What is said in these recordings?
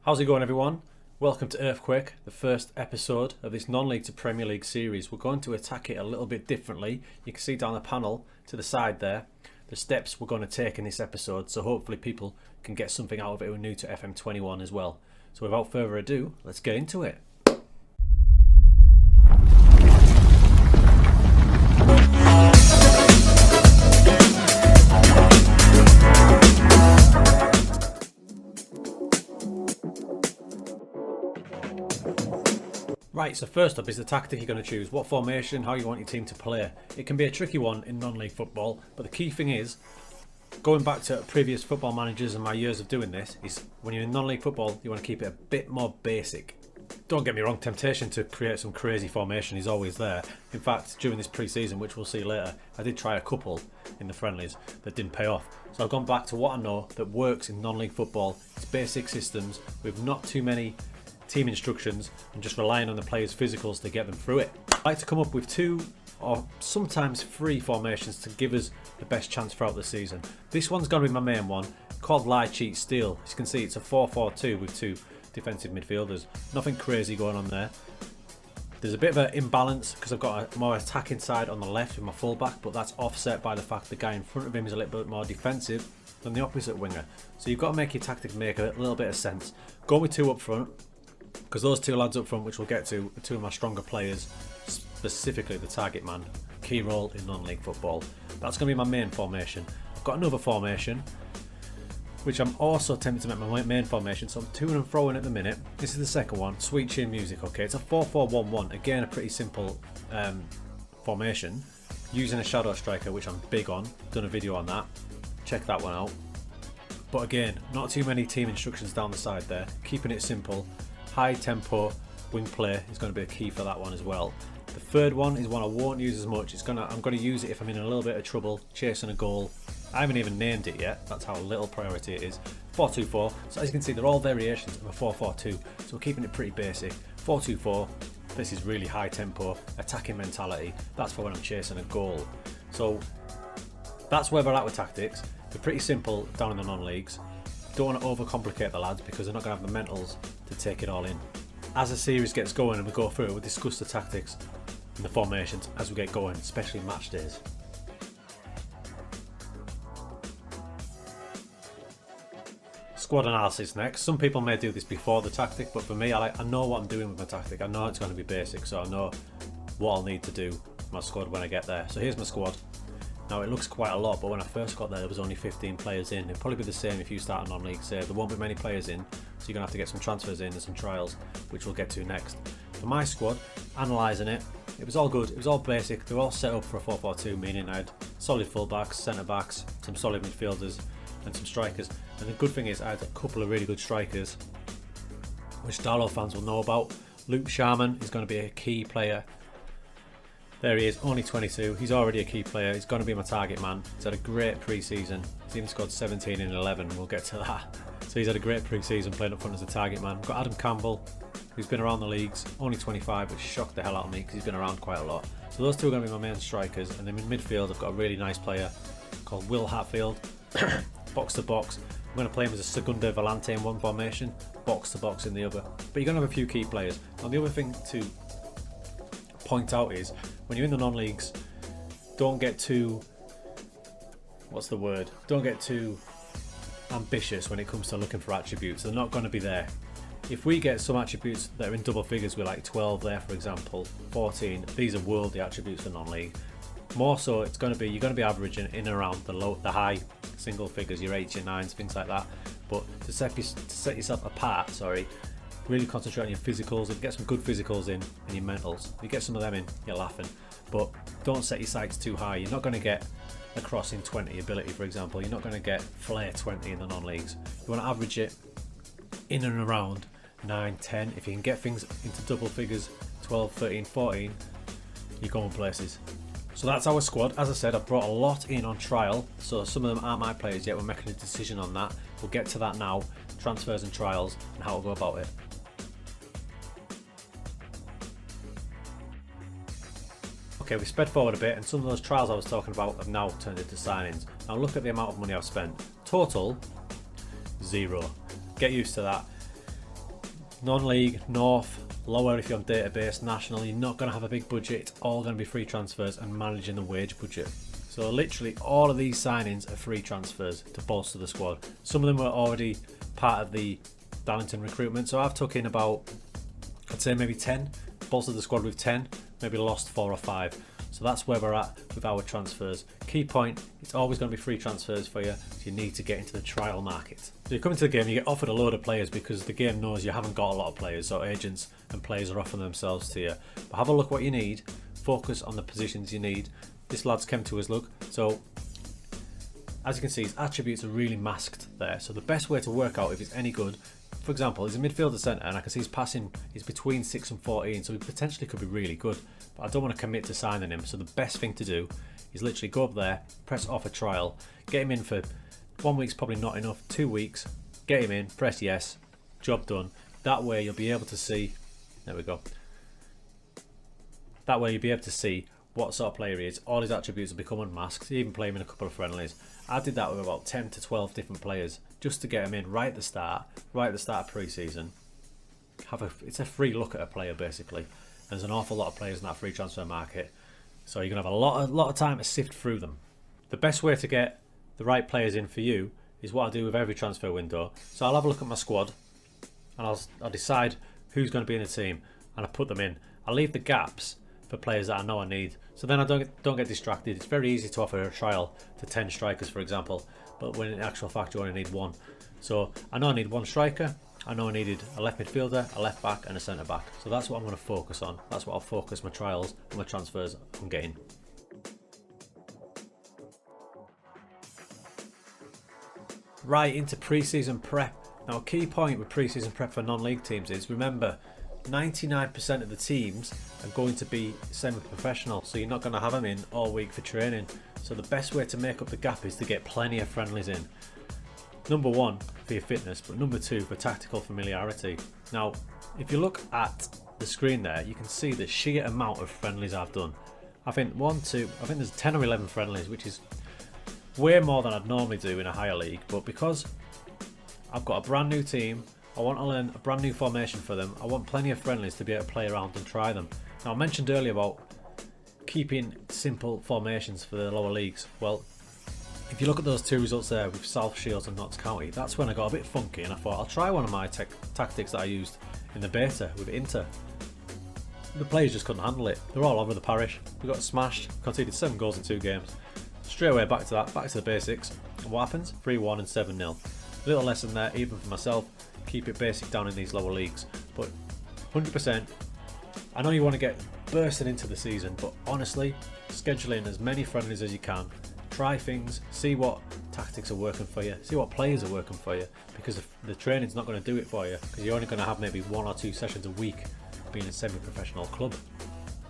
How's it going, everyone? Welcome to Earthquake, the first episode of this non-league to Premier League series. We're going to attack it a little bit differently. You can see down the panel to the side there the steps we're going to take in this episode, so hopefully people can get something out of it who are new to FM21 as well. So without further ado, let's get into it. Right, so first up is the tactic you're going to choose. What formation, how you want your team to play. It can be a tricky one in non-league football, but the key thing is, going back to previous football managers and my years of doing this, is when you're in non-league football, you want to keep it a bit more basic. Don't get me wrong, temptation to create some crazy formation is always there. In fact, during this pre-season, which we'll see later, I did try a couple in the friendlies that didn't pay off. So I've gone back to what I know that works in non-league football. It's basic systems with not too many team instructions and just relying on the players' physicals to get them through it. I like to come up with 2 or sometimes 3 formations to give us the best chance throughout the season. This one's going to be my main one, called Lie, Cheat, Steal. As you can see, it's a 4-4-2 with 2 defensive midfielders. Nothing crazy going on there. There's a bit of an imbalance because I've got a more attacking side on the left with my fullback, but that's offset by the fact the guy in front of him is a little bit more defensive than the opposite winger. So you've got to make your tactic make a little bit of sense. Go with 2 up front, because those 2 lads up front, which we'll get to, are 2 of my stronger players, specifically the target man, key role in non-league football. That's going to be my main formation. I've got another formation, which I'm also tempted to make my main formation, so I'm to and fro in at the minute. This is the second one, Sweet Chin Music, okay? It's a 4-4-1-1, again a pretty simple formation, using a shadow striker, which I'm big on, done a video on that, check that one out. But again, not too many team instructions down the side there, keeping it simple. High tempo wing play is going to be a key for that one as well. The third one is one I won't use as much. I'm going to use it if I'm in a little bit of trouble chasing a goal. I haven't even named it yet. That's how little priority it is. 4-2-4. So as you can see, they're all variations of a 4-4-2. So we're keeping it pretty basic. 4-2-4. This is really high tempo, attacking mentality. That's for when I'm chasing a goal. So that's where we're at with tactics. They're pretty simple down in the non-leagues. Don't want to overcomplicate the lads because they're not going to have the mentals to take it all in. As the series gets going and we go through it, we'll discuss the tactics and the formations as we get going, especially match days. Squad analysis next. Some people may do this before the tactic, but for me, I know what I'm doing with my tactic. I know it's going to be basic, so I know what I'll need to do with my squad when I get there. So here's my squad. Now it looks quite a lot, but when I first got there was only 15 players in. It'll probably be the same if you start a non-league save. There won't be many players in, so you're going to have to get some transfers in and some trials, which we'll get to next. For my squad, analysing it, it was all good, it was all basic. They were all set up for a 4-4-2, meaning I had solid full-backs, centre-backs, some solid midfielders and some strikers. And the good thing is I had a couple of really good strikers, which Darlow fans will know about. Luke Sharman is going to be a key player. There he is, only 22. He's already a key player. He's going to be my target man. He's had a great pre-season. He's even scored 17 in 11. We'll get to that. So he's had a great pre-season playing up front as a target man. We've got Adam Campbell, who's been around the leagues. Only 25, which shocked the hell out of me because he's been around quite a lot. So those 2 are going to be my main strikers. And then in midfield, I've got a really nice player called Will Hatfield. Box to box. I'm going to play him as a Segunda Volante in one formation, box to box in the other. But you're going to have a few key players. And the other thing to point out is, when you're in the non-leagues, don't get too, don't get too ambitious when it comes to looking for attributes. They're not going to be there. If we get some attributes that are in double figures, with like 12 there for example, 14, these are worldly attributes for non-league. More so, you're going to be averaging in and around the high single figures, your 8s, your 9s, things like that. But to set yourself apart, really concentrate on your physicals and get some good physicals in and your mentals. If you get some of them in, you're laughing. But don't set your sights too high. You're not going to get a crossing 20 ability, for example. You're not going to get flair 20 in the non-leagues. You want to average it in and around 9, 10. If you can get things into double figures, 12, 13, 14, you're going places. So that's our squad. As I said, I've brought a lot in on trial, so some of them aren't my players yet. We're making a decision on that. We'll get to that now, transfers and trials, and how to go about it. Okay, we sped forward a bit, and some of those trials I was talking about have now turned into signings. Now look at the amount of money I've spent. Total, 0. Get used to that. Non-league, North, lower if you're on database, national, you're not going to have a big budget. It's all going to be free transfers and managing the wage budget. So literally all of these signings are free transfers to bolster the squad. Some of them were already part of the Darlington recruitment. So I've took in about, I'd say maybe 10, bolstered the squad with 10, maybe lost 4 or 5. So that's where we're at with our transfers. Key point, it's always going to be free transfers for you, so you need to get into the trial market. So you come into the game, you get offered a load of players because the game knows you haven't got a lot of players, so agents and players are offering themselves to you. But have a look what you need, focus on the positions you need. This lad's come to his look, so as you can see his attributes are really masked there. So the best way to work out if he's any good, for example, he's a midfielder centre and I can see his passing is between 6 and 14, so he potentially could be really good. But I don't want to commit to signing him, so the best thing to do is literally go up there, press offer trial, get him in for 1 week's probably not enough, 2 weeks, get him in, press yes, job done. That way you'll be able to see, there we go. That way you'll be able to see what sort of player he is. All his attributes will become unmasked. You even play him in a couple of friendlies. I did that with about 10 to 12 different players just to get him in right at the start of pre-season. It's a free look at a player basically. There's an awful lot of players in that free transfer market, so you're going to have a lot of time to sift through them. The best way to get the right players in for you is what I do with every transfer window. So I'll have a look at my squad and I'll decide who's going to be in the team and I put them in. I'll leave the gaps for players that I know I need, so then I don't get distracted. It's very easy to offer a trial to 10 strikers, for example, but when in actual fact you only need 1. So I know I need 1 striker, I know I needed a left midfielder, a left back and a centre back. So that's what I'm going to focus on. That's what I'll focus my trials and my transfers on getting. Right, into pre-season prep. Now a key point with pre-season prep for non-league teams is, remember, 99% of the teams are going to be semi-professional, so you're not going to have them in all week for training. So the best way to make up the gap is to get plenty of friendlies in. Number 1 for your fitness, but number 2 for tactical familiarity. Now if you look at the screen there, you can see the sheer amount of friendlies I've done. I think there's 10 or 11 friendlies, which is way more than I'd normally do in a higher league, but because I've got a brand new team, I want to learn a brand new formation for them. I want plenty of friendlies to be able to play around and try them. Now I mentioned earlier about keeping simple formations for the lower leagues. Well, if you look at those 2 results there with South Shields and Notts County, that's when I got a bit funky and I thought I'll try one of my tactics that I used in the beta with Inter. The players just couldn't handle it. They're all over the parish. We got smashed, conceded 7 goals in 2 games. Straight away back to the basics. And what happens? 3-1 and 7-0. Little lesson there, even for myself. Keep it basic down in these lower leagues, but 100%, I know you want to get bursting into the season, but honestly, schedule in as many friendlies as you can, try things, see what tactics are working for you, see what players are working for you, because the training's not going to do it for you, because you're only going to have maybe 1 or 2 sessions a week being a semi-professional club.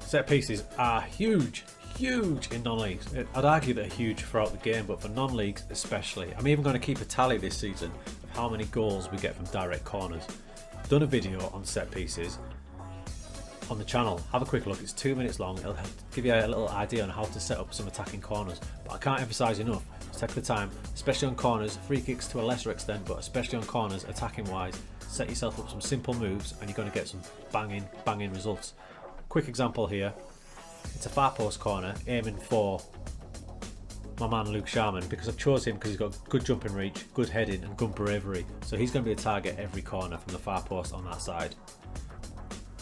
Set pieces are huge in non-leagues. I'd argue they're huge throughout the game, but for non-leagues especially. I'm even going to keep a tally this season of how many goals we get from direct corners. I've done a video on set pieces on the channel. Have a quick look, it's 2 minutes long. It'll give you a little idea on how to set up some attacking corners, but I can't emphasise enough, just take the time, especially on corners, free kicks to a lesser extent, but especially on corners, attacking wise, set yourself up some simple moves and you're going to get some banging results. Quick example here. It's a far post corner aiming for my man Luke Sharman, because I've chose him because he's got good jumping reach, good heading and good bravery, so he's going to be a target every corner from the far post on that side.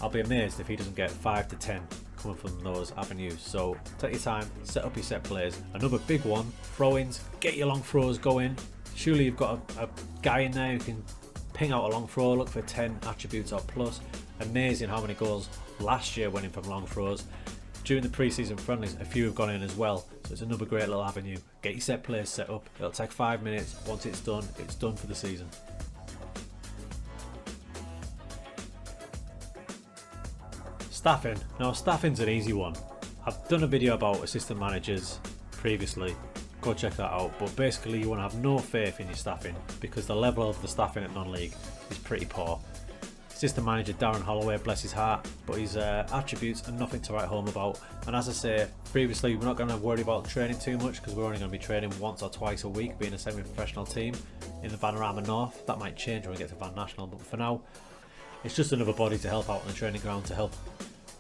I'll be amazed if he doesn't get 5 to 10 coming from those avenues. So take your time, set up your set plays. Another big one, throw-ins, get your long throws going. Surely you've got a guy in there who can ping out a long throw, look for 10 attributes or plus. Amazing how many goals last year went in from long throws. During the pre-season friendlies, a few have gone in as well, so it's another great little avenue. Get your set plays set up, it'll take 5 minutes. Once it's done for the season. Staffing. Now staffing's an easy one. I've done a video about assistant managers previously, go check that out, but basically you want to have no faith in your staffing because the level of the staffing at non-league is pretty poor. Assistant manager Darren Holloway, bless his heart, but his attributes are nothing to write home about. And as I say previously, we're not going to worry about training too much because we're only going to be training once or twice a week, being a semi-professional team in the Vanarama North. That might change when we get to Van National, but for now, It's just another body to help out on the training ground to help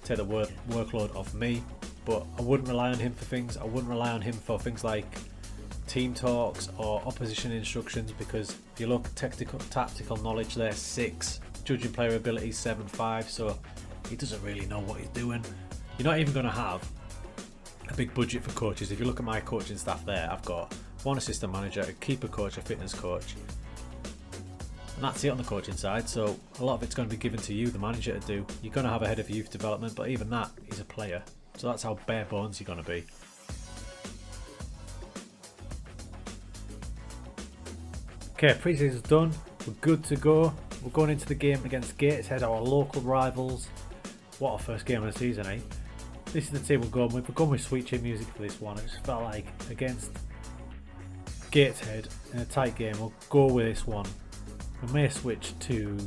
take the workload off me. But I wouldn't rely on him for things. I wouldn't rely on him for things like team talks or opposition instructions, because if you look tactical knowledge there 6, judging player ability 7.5, so he doesn't really know what he's doing. You're not even going to have a big budget for coaches. If you look at my coaching staff there, I've got 1 assistant manager, a keeper coach, a fitness coach, and that's it on the coaching side. So a lot of it's going to be given to you, the manager, to do. You're going to have a head of youth development, but even that is a player, so that's how bare bones you're going to be. Okay, pre-season's done, we're good to go. We're going into the game against Gateshead, our local rivals. What a first game of the season, eh? This is the team we're going with. We're going with Sweet Chin Music for this one. It just felt like against Gateshead in a tight game, we'll go with this one. We may switch to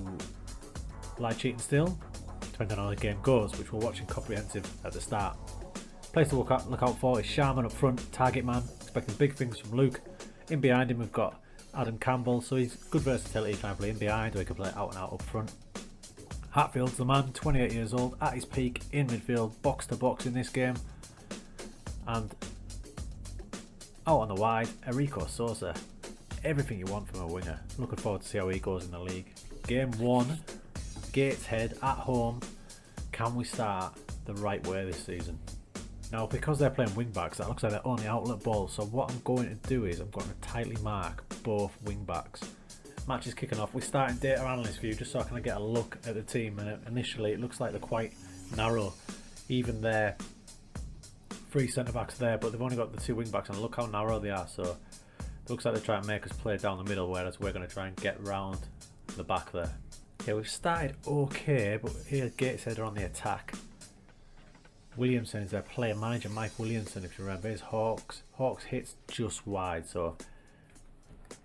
Lie Cheating Still, depending on how the game goes, which we're watching comprehensive at the start. Place to look out for is Sharman up front, target man, expecting big things from Luke. In behind him we've got Adam Campbell, so he's good versatility. He can play in behind, or he can play out and out up front. Hatfield's the man, 28 years old, at his peak, in midfield, box to box in this game. And out on the wide, Enrico Sosa. Everything you want from a winger. Looking forward to see how he goes in the league. Game 1, Gateshead at home. Can we start the right way this season? Now, because they're playing wing backs, that looks like their only outlet ball. So what I'm going to do is I'm going to tightly mark both wing backs. Match is kicking off. We start in data analyst view just so I can get a look at the team. And initially, it looks like they're quite narrow. Even their 3 centre backs there, but they've only got the 2 wing backs, and look how narrow they are. So it looks like they're trying to make us play down the middle, whereas we're going to try and get round the back there. Yeah, we've started okay, but here Gateshead are on the attack. Williamson is their player manager, Mike Williamson, if you remember. Here's Hawks. Hawks hits just wide, so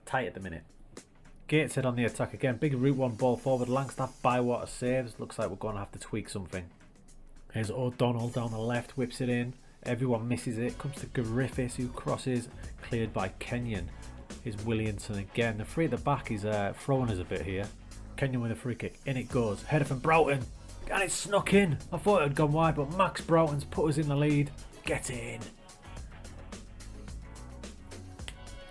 tight at the minute. Gateshead on the attack again. Big route 1 ball forward. Langstaff, Bywater saves. Looks like we're going to have to tweak something. Here's O'Donnell down the left, whips it in. Everyone misses it. Comes to Griffiths, who crosses. Cleared by Kenyon. Here's Williamson again. The free at the back is throwing us a bit here. Kenyon with a free kick. In it goes. Header from Broughton. And it's snuck in. I thought it had gone wide, but Max Broughton's put us in the lead. Get in.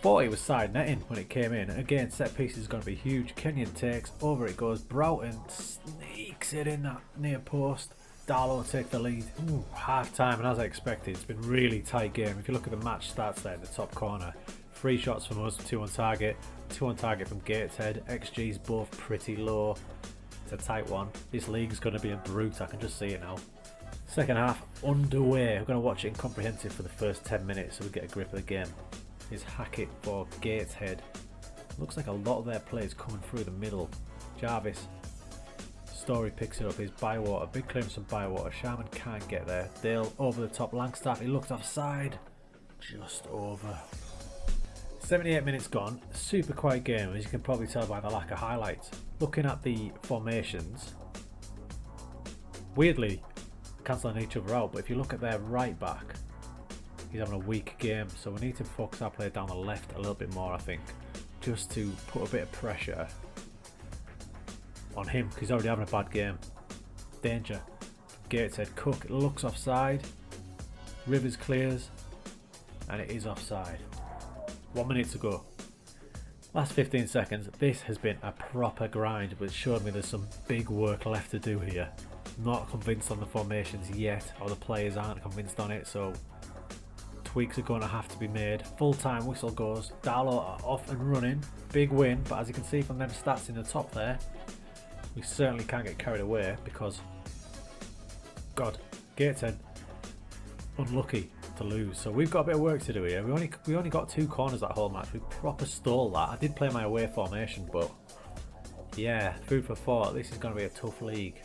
Thought he was side netting when it came in. Again, set piece is going to be huge. Kenyon takes. Over it goes. Broughton sneaks it in that near post. Darlow take the lead. Half time, and as I expected, it's been a really tight game. If you look at the match stats there in the top corner, 3 shots from us, 2 on target. 2 on target from Gateshead. XG's both pretty low. It's a tight one. This league's going to be a brute. I can just see it now. Second half underway. We're going to watch it in comprehensive for the first 10 minutes so we get a grip of the game. Here's Hackett for Gateshead. Looks like a lot of their players coming through the middle. Jarvis. Story picks it up. Here's Bywater. Big clearance from Bywater. Sharman can't get there. Dale over the top. Langstaff. He looked offside. Just over. 78 minutes gone. Super quiet game, as you can probably tell by the lack of highlights. Looking at the formations, weirdly cancelling each other out, but if you look at their right back, he's having a weak game, so we need to focus our play down the left a little bit more, I think, just to put a bit of pressure on him, because he's already having a bad game. Danger. Gateshead. Cook looks offside. Rivers clears, and it is offside. 1 minute to go. Last 15 seconds. This has been a proper grind, but it showed me there's some big work left to do here. Not convinced on the formations yet, or the players aren't convinced on it, so tweaks are going to have to be made. Full time whistle goes. Darlow are off and running. Big win, but as you can see from them stats in the top there, we certainly can't get carried away because, God, Gateshead unlucky to lose. So we've got a bit of work to do here. We only got 2 corners that whole match. We proper stole that. I did play my away formation, but yeah, food for thought. This is going to be a tough league.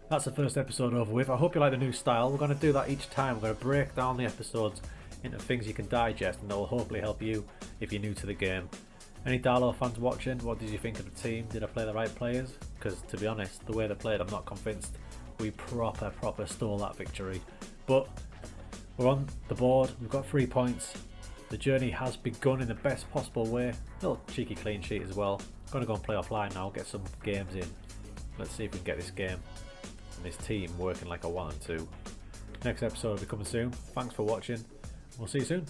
That's the first episode over with. I hope you like the new style. We're going to do that each time. We're going to break down the episodes into things you can digest, and that will hopefully help you if you're new to the game. Any Darlow fans watching, what did you think of the team? Did I play the right players? Because to be honest, the way they played, I'm not convinced. We proper stole that victory. But we're on the board. We've got 3 points. The journey has begun in the best possible way. Little cheeky clean sheet as well. Going to go and play offline now, get some games in. Let's see if we can get this game and this team working like I want them to. Next episode will be coming soon. Thanks for watching. We'll see you soon.